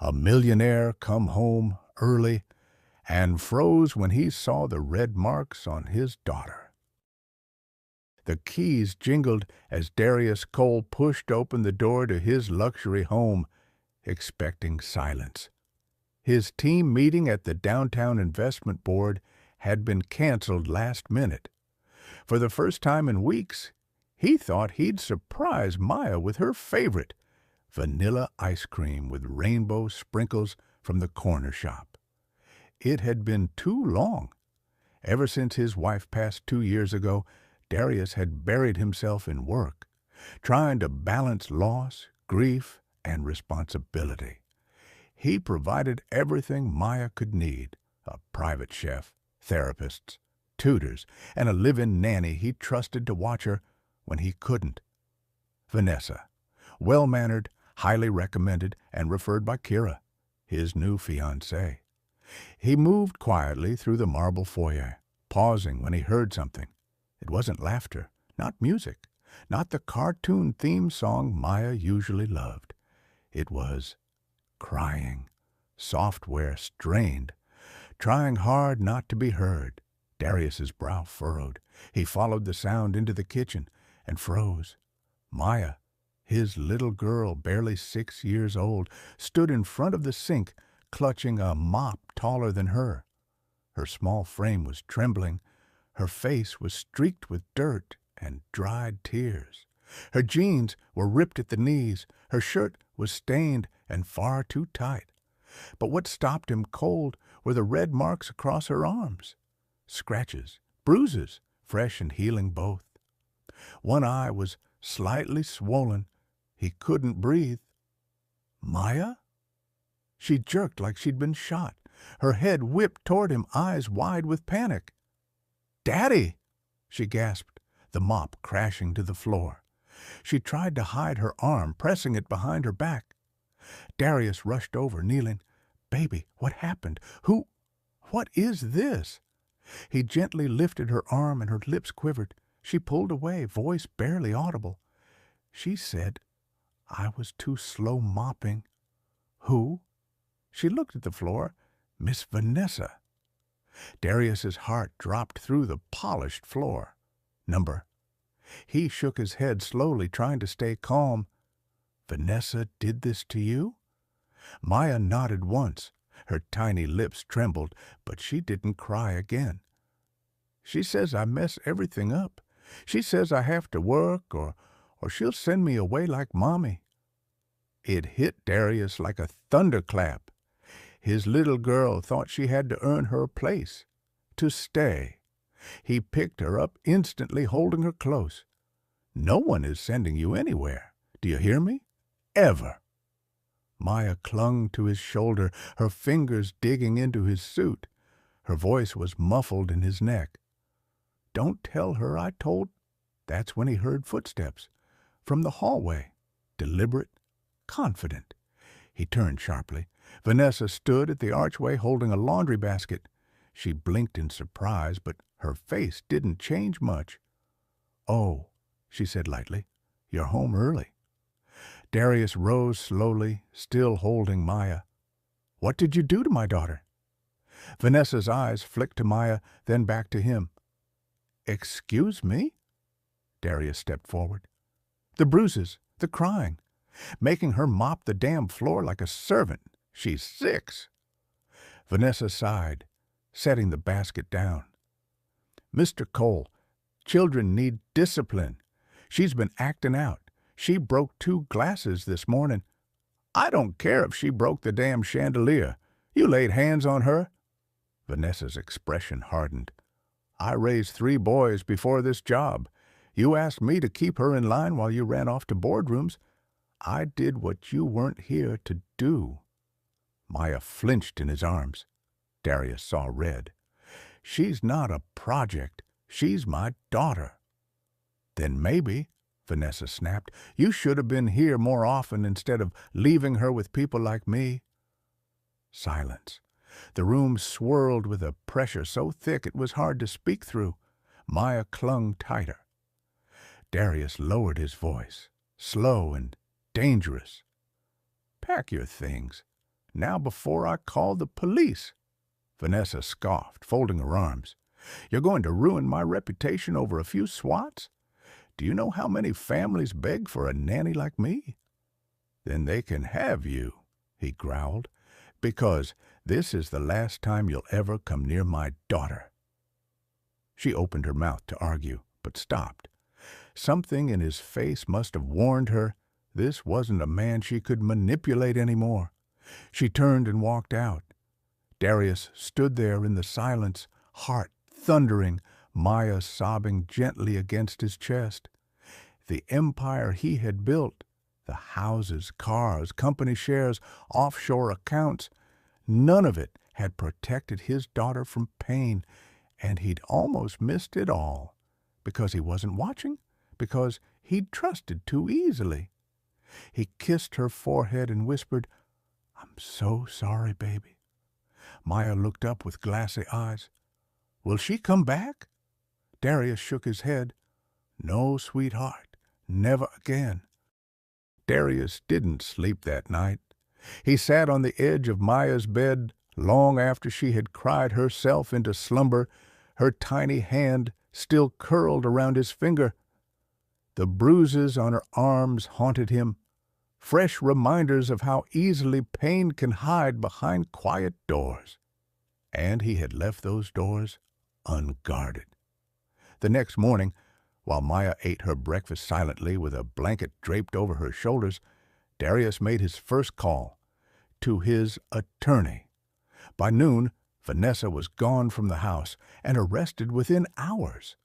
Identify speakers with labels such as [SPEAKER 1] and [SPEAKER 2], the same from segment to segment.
[SPEAKER 1] A millionaire come home early and froze when he saw the red marks on his daughter. The keys jingled as Darius Cole pushed open the door to his luxury home, expecting silence. His team meeting at the Downtown Investment Board had been canceled last minute. For the first time in weeks, he thought he'd surprise Maya with her favorite, vanilla ice cream with rainbow sprinkles from the corner shop. It had been too long. Ever since his wife passed 2 years ago, Darius had buried himself in work, trying to balance loss, grief, and responsibility. He provided everything Maya could need: a private chef, therapists, tutors, and a live-in nanny he trusted to watch her when he couldn't. Vanessa, well-mannered, highly recommended, and referred by Kira, his new fiancée. He moved quietly through the marble foyer, pausing when he heard something. It wasn't laughter, not music, not the cartoon theme song Maya usually loved. It was crying, software strained, trying hard not to be heard. Darius's brow furrowed. He followed the sound into the kitchen and froze. Maya, his little girl, barely 6 years old, stood in front of the sink, clutching a mop taller than her. Her small frame was trembling. Her face was streaked with dirt and dried tears. Her jeans were ripped at the knees. Her shirt was stained and far too tight. But what stopped him cold were the red marks across her arms. Scratches, bruises, fresh and healing both. One eye was slightly swollen. He couldn't breathe. Maya? She jerked like she'd been shot. Her head whipped toward him, eyes wide with panic. "Daddy!" she gasped, the mop crashing to the floor. She tried to hide her arm, pressing it behind her back. Darius rushed over, kneeling. "Baby, what happened? What is this?" He gently lifted her arm and her lips quivered. She pulled away, voice barely audible. She said, "I was too slow mopping." "Who?" She looked at the floor. Miss Vanessa. Darius's heart dropped through the polished floor. Number. He shook his head slowly, trying to stay calm. "Vanessa did this to you?" Maya nodded once. Her tiny lips trembled, but she didn't cry again. "She says I mess everything up. She says I have to work or she'll send me away like Mommy." It hit Darius like a thunderclap. His little girl thought she had to earn her place, to stay. He picked her up instantly, holding her close. "No one is sending you anywhere. Do you hear me? Ever." Maya clung to his shoulder, her fingers digging into his suit. Her voice was muffled in his neck. "Don't tell her I told." That's when he heard footsteps from the hallway, deliberate, confident. He turned sharply. Vanessa stood at the archway holding a laundry basket. She blinked in surprise, but her face didn't change much. "Oh," she said lightly, "you're home early." Darius rose slowly, still holding Maya. "What did you do to my daughter?" Vanessa's eyes flicked to Maya, then back to him. "Excuse me?" Darius stepped forward. "The bruises, the crying, making her mop the damn floor like a servant. She's 6. Vanessa sighed, setting the basket down. "Mr. Cole, children need discipline. She's been acting out. She broke 2 glasses this morning." "I don't care if she broke the damn chandelier. You laid hands on her." Vanessa's expression hardened. "I raised 3 boys before this job. You asked me to keep her in line while you ran off to boardrooms. I did what you weren't here to do." Maya flinched in his arms. Darius saw red. "She's not a project. She's my daughter." "Then maybe," Vanessa snapped, "you should have been here more often instead of leaving her with people like me." Silence. The room swirled with a pressure so thick it was hard to speak through. Maya clung tighter. Darius lowered his voice, slow and dangerous. "Pack your things. Now before I call the police." Vanessa scoffed, folding her arms. "You're going to ruin my reputation over a few swats? Do you know how many families beg for a nanny like me?" "Then they can have you," he growled, "because this is the last time you'll ever come near my daughter." She opened her mouth to argue, but stopped. Something in his face must have warned her this wasn't a man she could manipulate anymore. She turned and walked out. Darius stood there in the silence, heart thundering, Maya sobbing gently against his chest. The empire he had built, the houses, cars, company shares, offshore accounts, none of it had protected his daughter from pain, and he'd almost missed it all. Because he wasn't watching? Because he'd trusted too easily? He kissed her forehead and whispered, "I'm so sorry, baby." Maya looked up with glassy eyes. "Will she come back?" Darius shook his head. "No, sweetheart, never again." Darius didn't sleep that night. He sat on the edge of Maya's bed long after she had cried herself into slumber, her tiny hand still curled around his finger. The bruises on her arms haunted him, fresh reminders of how easily pain can hide behind quiet doors. And he had left those doors unguarded. The next morning, while Maya ate her breakfast silently with a blanket draped over her shoulders, Darius made his first call to his attorney. By noon, Vanessa was gone from the house and arrested within hours.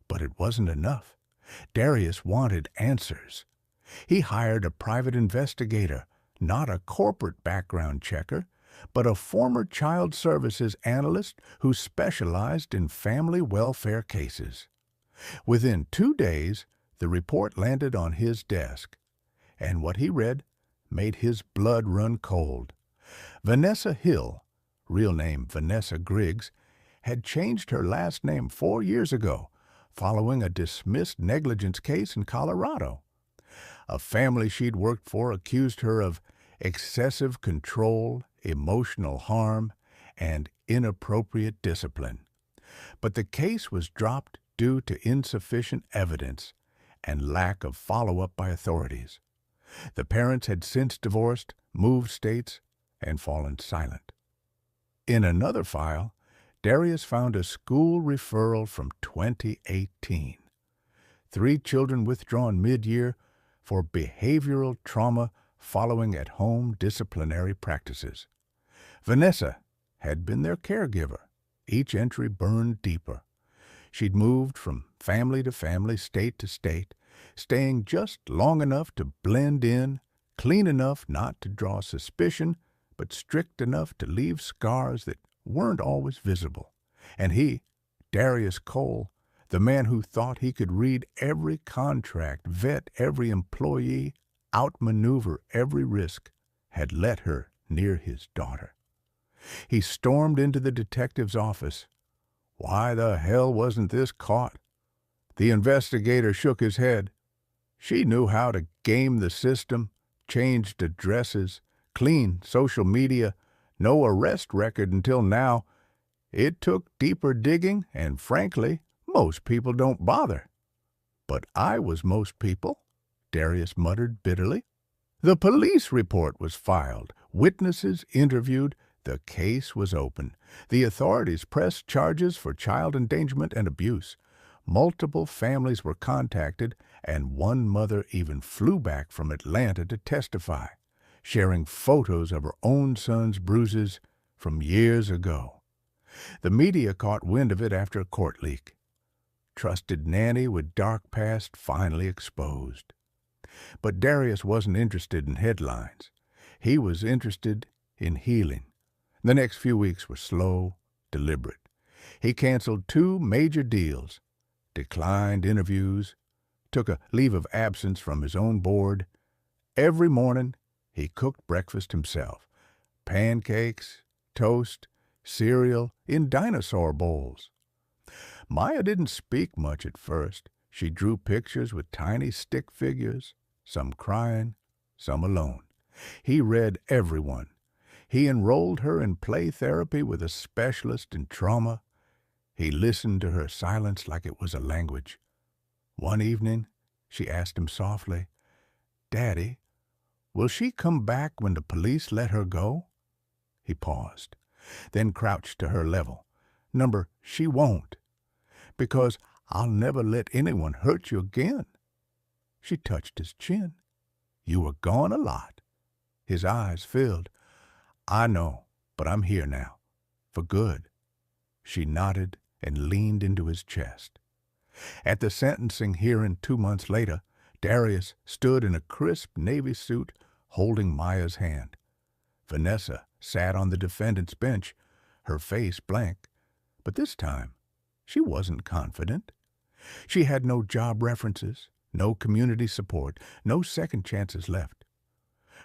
[SPEAKER 1] But it wasn't enough. Darius wanted answers. He hired a private investigator, not a corporate background checker, but a former child services analyst who specialized in family welfare cases. Within 2 days, the report landed on his desk, and what he read made his blood run cold. Vanessa Hill, real name Vanessa Griggs, had changed her last name 4 years ago, following a dismissed negligence case in Colorado. A family she'd worked for accused her of excessive control, emotional harm, and inappropriate discipline. But the case was dropped due to insufficient evidence and lack of follow-up by authorities. The parents had since divorced, moved states, and fallen silent. In another file, Darius found a school referral from 2018. 3 children withdrawn mid-year for behavioral trauma following at-home disciplinary practices. Vanessa had been their caregiver. Each entry burned deeper. She'd moved from family to family, state to state, staying just long enough to blend in, clean enough not to draw suspicion, but strict enough to leave scars that weren't always visible. And he, Darius Cole, the man who thought he could read every contract, vet every employee, outmaneuver every risk, had let her near his daughter. He stormed into the detective's office. Why the hell wasn't this caught? The investigator shook his head. She knew how to game the system, changed addresses, clean social media, no arrest record until now. It took deeper digging, and frankly, most people don't bother. But I was most people, Darius muttered bitterly. The police report was filed, witnesses interviewed, the case was open. The authorities pressed charges for child endangerment and abuse. Multiple families were contacted, and one mother even flew back from Atlanta to testify, sharing photos of her own son's bruises from years ago. The media caught wind of it after a court leak. Trusted nanny with dark past finally exposed. But Darius wasn't interested in headlines. He was interested in healing. The next few weeks were slow, deliberate. He canceled 2 major deals, declined interviews, took a leave of absence from his own board. Every morning, he cooked breakfast himself. Pancakes, toast, cereal in dinosaur bowls. Maya didn't speak much at first. She drew pictures with tiny stick figures, some crying, some alone. He read everyone. He enrolled her in play therapy with a specialist in trauma. He listened to her silence like it was a language. One evening, she asked him softly, "Daddy, will she come back when the police let her go?" He paused, then crouched to her level. "Number, she won't, because I'll never let anyone hurt you again." She touched his chin. "You were gone a lot." His eyes filled. "I know, but I'm here now. For good." She nodded and leaned into his chest. At the sentencing hearing 2 months later, Darius stood in a crisp Navy suit holding Maya's hand. Vanessa sat on the defendant's bench, her face blank. But this time, she wasn't confident. She had no job references, no community support, no second chances left.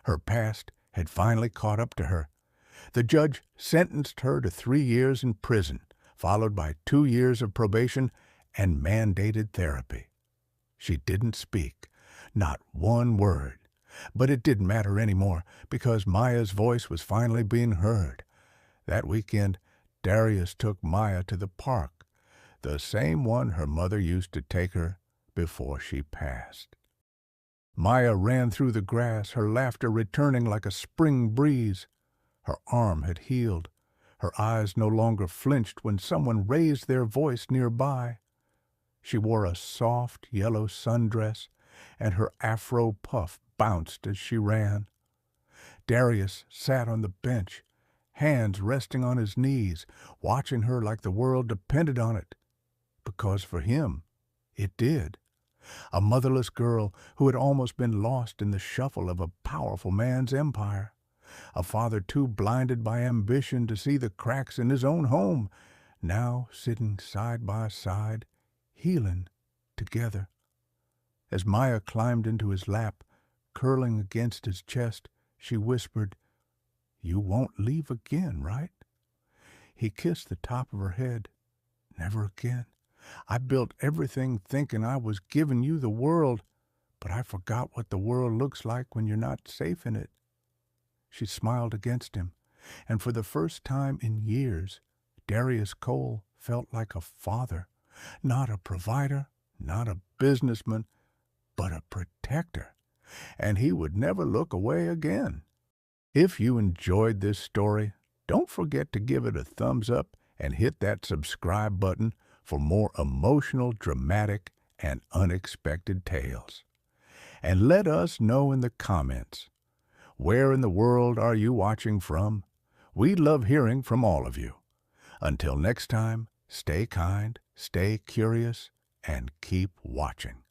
[SPEAKER 1] Her past had finally caught up to her. The judge sentenced her to 3 years in prison, followed by 2 years of probation and mandated therapy. She didn't speak, not one word. But it didn't matter anymore, because Maya's voice was finally being heard. That weekend, Darius took Maya to the park, the same one her mother used to take her before she passed. Maya ran through the grass, her laughter returning like a spring breeze. Her arm had healed. Her eyes no longer flinched when someone raised their voice nearby. She wore a soft yellow sundress, and her afro puff bounced as she ran. Darius sat on the bench, hands resting on his knees, watching her like the world depended on it. Because for him, it did. A motherless girl who had almost been lost in the shuffle of a powerful man's empire. A father too blinded by ambition to see the cracks in his own home, now sitting side by side, healing together. As Maya climbed into his lap, curling against his chest, she whispered, "You won't leave again, right?" He kissed the top of her head. "Never again. I built everything thinking I was giving you the world, but I forgot what the world looks like when you're not safe in it." She smiled against him, and for the first time in years, Darius Cole felt like a father, not a provider, not a businessman, but a protector, and he would never look away again. If you enjoyed this story, don't forget to give it a thumbs up and hit that subscribe button for more emotional, dramatic, and unexpected tales. And let us know in the comments, where in the world are you watching from? We love hearing from all of you. Until next time, stay kind, stay curious, and keep watching.